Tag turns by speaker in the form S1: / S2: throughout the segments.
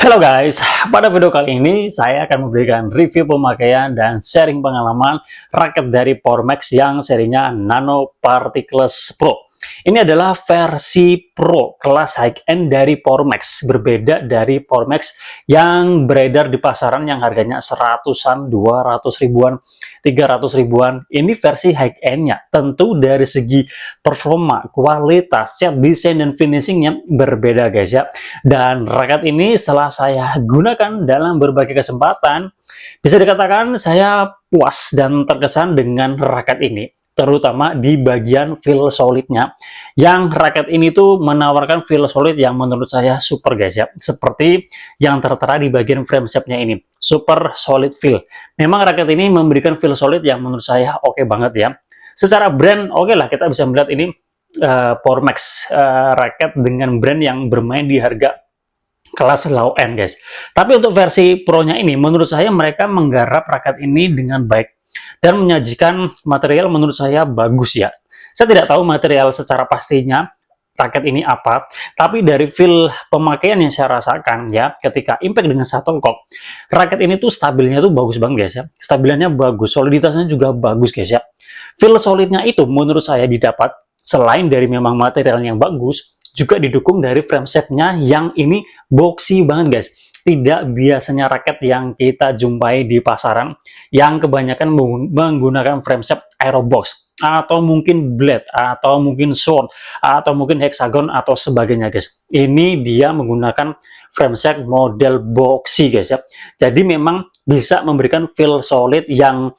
S1: Halo guys, pada video kali ini saya akan memberikan review pemakaian dan sharing pengalaman raket dari Powermax yang serinya Nano Particles Pro. Ini adalah versi Pro kelas high-end dari Powermax, berbeda dari Powermax yang beredar di pasaran yang harganya seratusan, 200 ribuan, 300 ribuan. Ini versi high-end-nya, tentu dari segi performa, kualitas, set desain, dan finishingnya berbeda guys ya. Dan raket ini setelah saya gunakan dalam berbagai kesempatan, bisa dikatakan saya puas dan terkesan dengan raket ini, terutama di bagian feel solidnya. Yang raket ini tuh menawarkan feel solid yang menurut saya super guys ya, seperti yang tertera di bagian frame shape-nya ini, super solid feel. Memang raket ini memberikan feel solid yang menurut saya oke banget ya. Secara brand oke lah, kita bisa melihat ini Powermax raket dengan brand yang bermain di harga kelas low end guys. Tapi untuk versi Pro-nya ini menurut saya mereka menggarap raket ini dengan baik dan menyajikan material menurut saya bagus ya. Saya tidak tahu material secara pastinya raket ini apa, tapi dari feel pemakaian yang saya rasakan ya, ketika impact dengan shuttlecock, raket ini tuh stabilnya tuh bagus banget guys ya. Stabilannya bagus, soliditasnya juga bagus guys ya. Feel solidnya itu menurut saya didapat selain dari memang material yang bagus, juga didukung dari frame shape-nya yang ini boxy banget guys. Tidak biasanya raket yang kita jumpai di pasaran yang kebanyakan menggunakan frame shape aerobox atau mungkin blade atau mungkin sword atau mungkin hexagon atau sebagainya guys. Ini dia menggunakan frame shape model boxy guys ya. Jadi memang bisa memberikan feel solid yang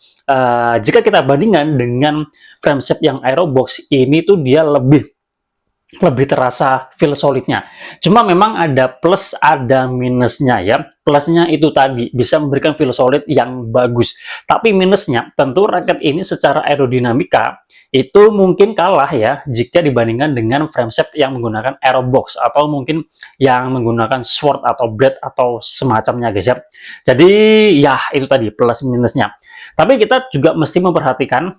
S1: jika kita bandingkan dengan frame shape yang aerobox, ini tuh dia lebih terasa feel solidnya. Cuma memang ada plus ada minusnya ya. Plusnya itu tadi bisa memberikan feel solid yang bagus, tapi minusnya tentu raket ini secara aerodinamika itu mungkin kalah ya jika dibandingkan dengan frame shape yang menggunakan aerobox atau mungkin yang menggunakan sword atau blade atau semacamnya guys ya. Jadi ya itu tadi plus minusnya. Tapi kita juga mesti memperhatikan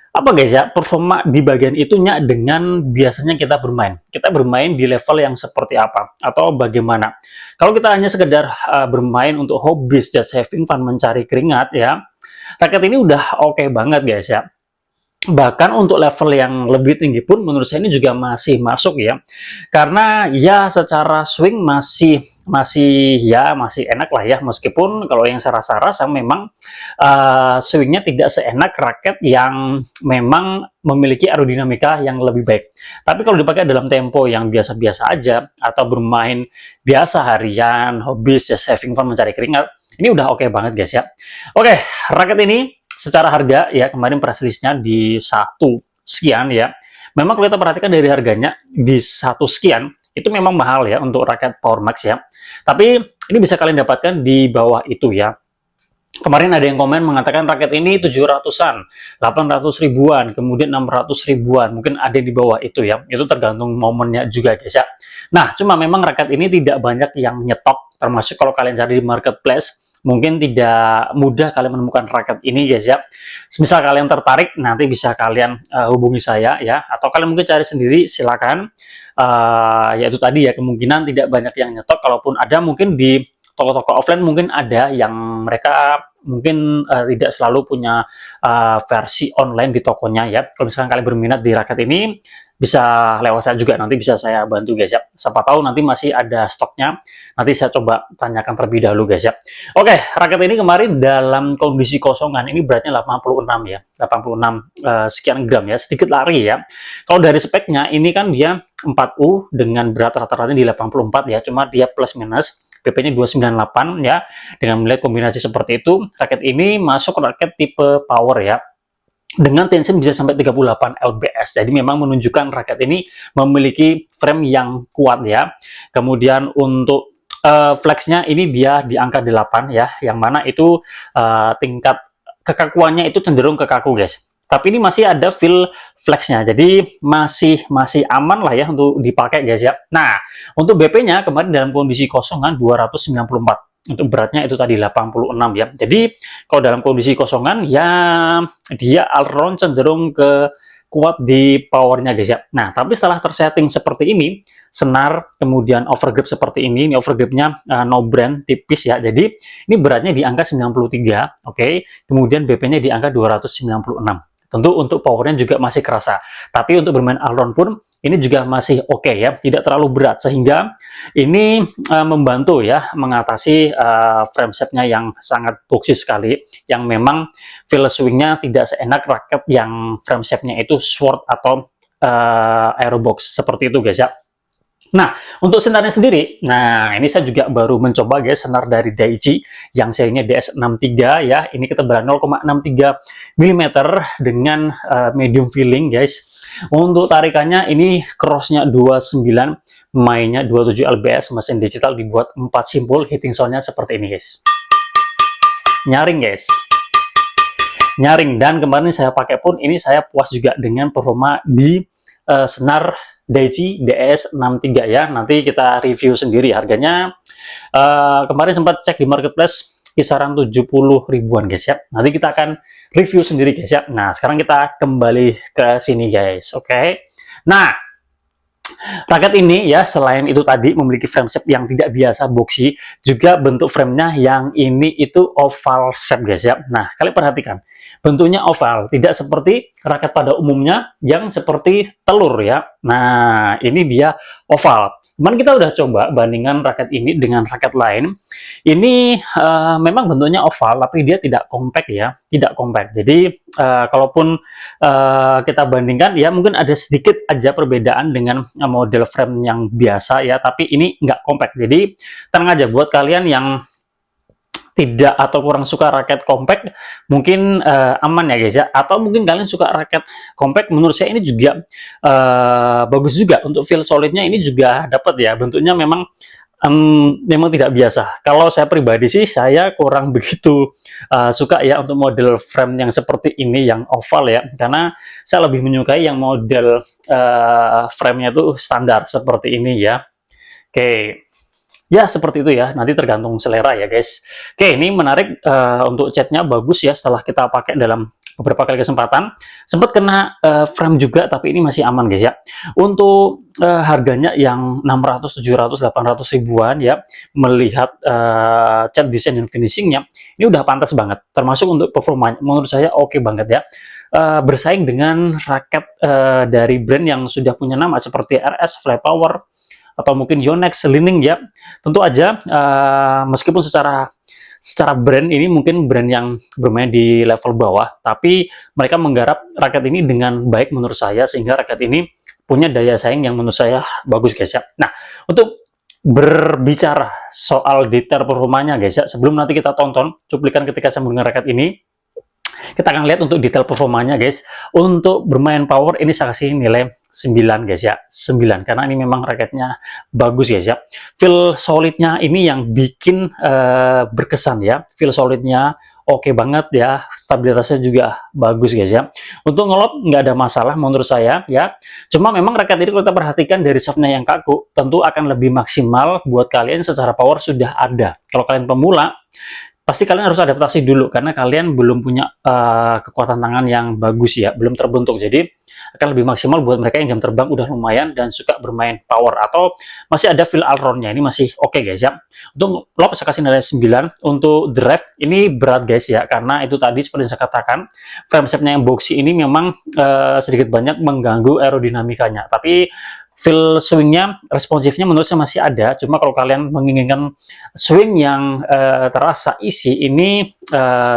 S1: apa guys ya, performa di bagian itunya dengan biasanya kita bermain. Kita bermain di level yang seperti apa atau bagaimana. Kalau kita hanya sekedar bermain untuk hobi, just having fun, mencari keringat ya, raket ini udah oke banget guys ya. Bahkan untuk level yang lebih tinggi pun menurut saya ini juga masih masuk ya. Karena ya secara swing masih enak lah ya, meskipun kalau yang saya rasa memang swingnya tidak seenak raket yang memang memiliki aerodinamika yang lebih baik. Tapi kalau dipakai dalam tempo yang biasa-biasa aja atau bermain biasa harian, hobi, just having fun, mencari keringat, ini udah oke banget guys ya. Oke, raket ini secara harga ya kemarin press listnya di 1 sekian ya. Memang kalau kita perhatikan dari harganya di 1 sekian itu memang mahal ya untuk raket Powermax ya. Tapi ini bisa kalian dapatkan di bawah itu ya. Kemarin ada yang komen mengatakan raket ini 700-an, 800 ribuan, kemudian 600 ribuan, mungkin ada di bawah itu ya. Itu tergantung momennya juga guys ya. Nah, cuma memang raket ini tidak banyak yang nyetok, termasuk kalau kalian cari di marketplace mungkin tidak mudah kalian menemukan raket ini guys ya. Misal kalian tertarik, nanti bisa kalian hubungi saya ya, atau kalian mungkin cari sendiri, silakan. Yaitu tadi ya, kemungkinan tidak banyak yang nyetok, kalaupun ada mungkin di toko-toko offline mungkin ada yang mereka mungkin tidak selalu punya versi online di tokonya ya. Kalau misalkan kalian berminat di raket ini, bisa lewat saya juga, nanti bisa saya bantu guys ya. Siapa tahu nanti masih ada stoknya, nanti saya coba tanyakan terlebih dahulu guys ya. Oke, raket ini kemarin dalam kondisi kosongan, ini beratnya 86 ya, 86 sekian gram ya, sedikit lari ya. Kalau dari speknya ini kan dia 4U dengan berat rata-rata di 84 ya, cuma dia plus minus PP-nya 298 ya. Dengan melihat kombinasi seperti itu, raket ini masuk raket tipe power ya, dengan tension bisa sampai 38 lbs. Jadi memang menunjukkan raket ini memiliki frame yang kuat ya. Kemudian untuk flexnya ini dia di angka 8 ya, yang mana itu tingkat kekakuannya itu cenderung kekaku guys. Tapi ini masih ada feel flexnya, jadi masih aman lah ya untuk dipakai guys ya. Nah, untuk BP-nya kemarin dalam kondisi kosongan 294. Untuk beratnya itu tadi 86 ya. Jadi kalau dalam kondisi kosongan ya dia all-round cenderung ke kuat di powernya guys ya. Nah, tapi setelah tersetting seperti ini, senar, kemudian overgrip seperti ini overgripnya no brand, tipis ya. Jadi ini beratnya di angka 93, oke. Kemudian BP-nya di angka 296. Tentu untuk powernya juga masih kerasa. Tapi untuk bermain allround pun ini juga masih oke ya, tidak terlalu berat sehingga ini membantu ya mengatasi frame shape-nya yang sangat boxy sekali, yang memang feel swing-nya tidak seenak raket yang frame shape-nya itu sword atau aerobox seperti itu guys ya. Nah, untuk senarnya sendiri, nah ini saya juga baru mencoba guys senar dari Daichi yang serinya DS63 ya. Ini ketebalan 0,63 mm dengan medium feeling guys. Untuk tarikannya ini crossnya 29, mainnya 27 lbs, mesin digital dibuat 4 simpul, hitting sound-nya seperti ini guys. Nyaring guys. Nyaring, dan kemarin saya pakai pun ini saya puas juga dengan performa di senar Daichi DS63 ya. Nanti kita review sendiri harganya. Kemarin sempat cek di marketplace kisaran 70 ribuan guys ya. Nanti kita akan review sendiri guys ya. Nah, sekarang kita kembali ke sini guys. Oke. Nah, raket ini ya selain itu tadi memiliki frame shape yang tidak biasa boxy, juga bentuk framenya yang ini itu oval shape guys ya. Nah, kalian perhatikan bentuknya oval, tidak seperti raket pada umumnya yang seperti telur ya. Nah, ini dia oval. Kemarin kita udah coba bandingkan raket ini dengan raket lain. Ini memang bentuknya oval, tapi dia tidak compact ya, tidak compact. Jadi kalaupun kita bandingkan ya mungkin ada sedikit aja perbedaan dengan model frame yang biasa ya, tapi ini nggak compact. Jadi tenang aja buat kalian yang tidak atau kurang suka raket compact, mungkin aman ya guys ya. Atau mungkin kalian suka raket compact, menurut saya ini juga bagus juga untuk feel solidnya, ini juga dapat ya. Bentuknya memang memang tidak biasa. Kalau saya pribadi sih saya kurang begitu suka ya untuk model frame yang seperti ini yang oval ya, karena saya lebih menyukai yang model frame-nya itu standar seperti ini ya. Oke. Ya, seperti itu ya. Nanti tergantung selera ya, guys. Oke, ini menarik untuk catnya bagus ya setelah kita pakai dalam beberapa kali kesempatan. Sempat kena frame juga, tapi ini masih aman, guys ya. Untuk harganya yang 600, 700, 800 ribuan ya, melihat cat desain dan finishingnya, ini udah pantas banget. Termasuk untuk performanya, menurut saya oke banget ya. Bersaing dengan raket dari brand yang sudah punya nama seperti RS, Flypower, atau mungkin Yonex, Li-Ning ya. Tentu aja meskipun secara brand ini mungkin brand yang bermain di level bawah, tapi mereka menggarap raket ini dengan baik menurut saya, sehingga raket ini punya daya saing yang menurut saya bagus guys ya. Nah, untuk berbicara soal detail performanya guys ya, sebelum nanti kita tonton cuplikan ketika saya menggunakan raket ini, kita akan lihat untuk detail performanya guys. Untuk bermain power ini saya kasih nilai 9 guys ya, 9, karena ini memang raketnya bagus guys ya. Feel solidnya ini yang bikin berkesan ya. Feel solidnya oke banget ya, stabilitasnya juga bagus guys ya. Untuk ngelop nggak ada masalah menurut saya ya. Cuma memang raket ini kalau kita perhatikan dari shaftnya yang kaku, tentu akan lebih maksimal buat kalian secara power sudah ada. Kalau kalian pemula, pasti kalian harus adaptasi dulu karena kalian belum punya kekuatan tangan yang bagus ya, belum terbentuk. Jadi akan lebih maksimal buat mereka yang jam terbang udah lumayan dan suka bermain power atau masih ada feel allround-nya. Ini masih oke guys ya. Untuk lob saya kasih nilai 9. Untuk drive ini berat guys ya, karena itu tadi seperti yang saya katakan, frame shape-nya yang boxy ini memang sedikit banyak mengganggu aerodinamikanya. Tapi feel swingnya, responsifnya menurut saya masih ada. Cuma kalau kalian menginginkan swing yang terasa isi, ini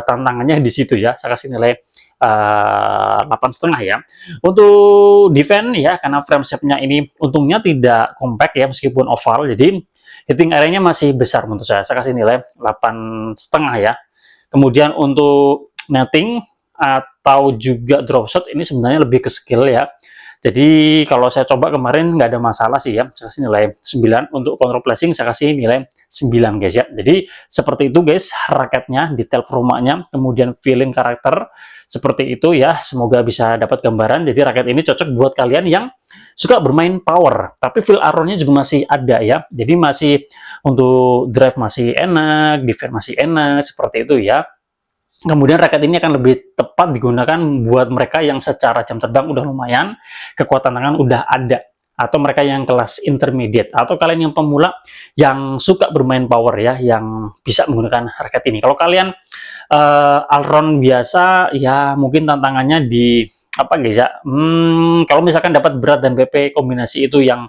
S1: tantangannya di situ ya. Saya kasih nilai 8,5 ya. Untuk defense ya, karena frame shape-nya ini untungnya tidak compact ya, meskipun oval, jadi hitting area-nya masih besar menurut saya. Saya kasih nilai 8,5 ya. Kemudian untuk netting atau juga drop shot ini sebenarnya lebih ke skill ya. Jadi kalau saya coba kemarin nggak ada masalah sih ya, saya kasih nilai 9. Untuk control placing saya kasih nilai 9 guys ya. Jadi seperti itu guys raketnya, detail performanya, kemudian feeling karakter seperti itu ya. Semoga bisa dapat gambaran. Jadi raket ini cocok buat kalian yang suka bermain power, tapi feel arrow-nya juga masih ada ya. Jadi masih untuk drive masih enak, defense masih enak, seperti itu ya. Kemudian raket ini akan lebih tepat digunakan buat mereka yang secara jam terbang udah lumayan, kekuatan tangan udah ada, atau mereka yang kelas intermediate, atau kalian yang pemula yang suka bermain power ya, yang bisa menggunakan raket ini. Kalau kalian Alron biasa, ya mungkin tantangannya di apa guys ya, kalau misalkan dapat berat dan PP kombinasi itu yang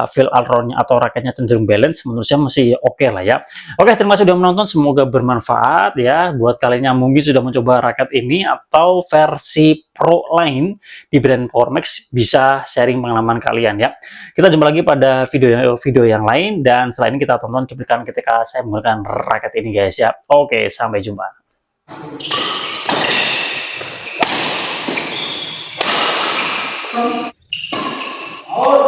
S1: feel Alronnya atau raketnya cenderung balance, menurut saya masih oke lah ya. Oke, terima kasih sudah menonton, semoga bermanfaat ya buat kalian yang mungkin sudah mencoba raket ini atau versi pro lain di brand PowerMax, bisa sharing pengalaman kalian ya. Kita jumpa lagi pada video yang lain, dan setelah ini kita tonton cuplikan ketika saya menggunakan raket ini guys ya. Oke, sampai jumpa. Oh.